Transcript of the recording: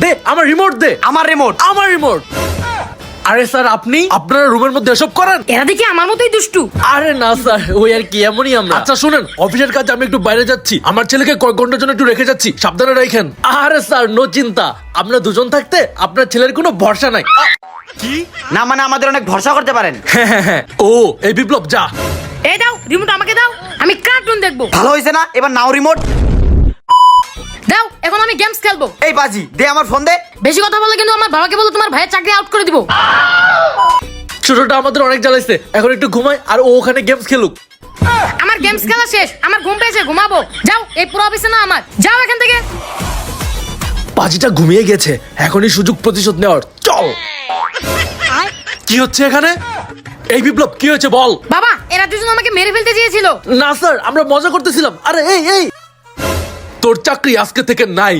দে আমার রিমোট দে। আমার রিমোট। আমার রিমোট। আরে স্যার আপনি আপনার রুমের মধ্যে এসব করেন? এরা দেখি আমার মতোই দুষ্টু। আরে না স্যার, ওই আর কি, এমনই আমরা। আচ্ছা শুনেন, অফিসের কাজে আমি একটু বাইরে যাচ্ছি, আমার ছেলেকে কয়েক ঘন্টার জন্য একটু রেখে যাচ্ছি, সাবধানে রাখেন। আরে স্যার নো চিন্তা, আপনারা দুজন থাকতে আপনার ছেলের কোনো ভরসা নাই। কি না মানে আমাদের অনেক ভরসা করতে পারেন। হ্যাঁ। ও এই বিপ্লব যা। এই দাও রিমোট, আমাকে দাও, আমি কার্টুন দেখবো। ভালো হয়েছে না? এবার নাও রিমোট। দাও, এখন আমি গেমস খেলবো। এই বাজি দে আমার ফোন দে। বেশি কথা বলে কিন্তু আমার বাবাকে বলে তোমার ভাইয়ের চাকরি আউট করে দিব। ছোটটা আমাদের অনেক জ্বালাইছে, এখন একটু ঘুমাই আর ও ওখানে গেমস খেলুক। আমার গেমস খেলা শেষ, আমার ঘুম পেয়েছে, ঘুমাবো। যাও, এই পুরো অফিসে না আমার, যাও এখান থেকে। পাজিটা ঘুমিয়ে গেছে, এখনই সুযোগ প্রতিশোধ নেওয়ার, চল। কি হচ্ছে এখানে? এই বিপ্লব কি হয়েছে বল। বাবা, এরা দুজন আমাকে মেরে ফেলতে চেয়েছিল। না স্যার, আমরা মজা করতেছিলাম। আরে এই তোর চাকরি আজকে থেকে নাই।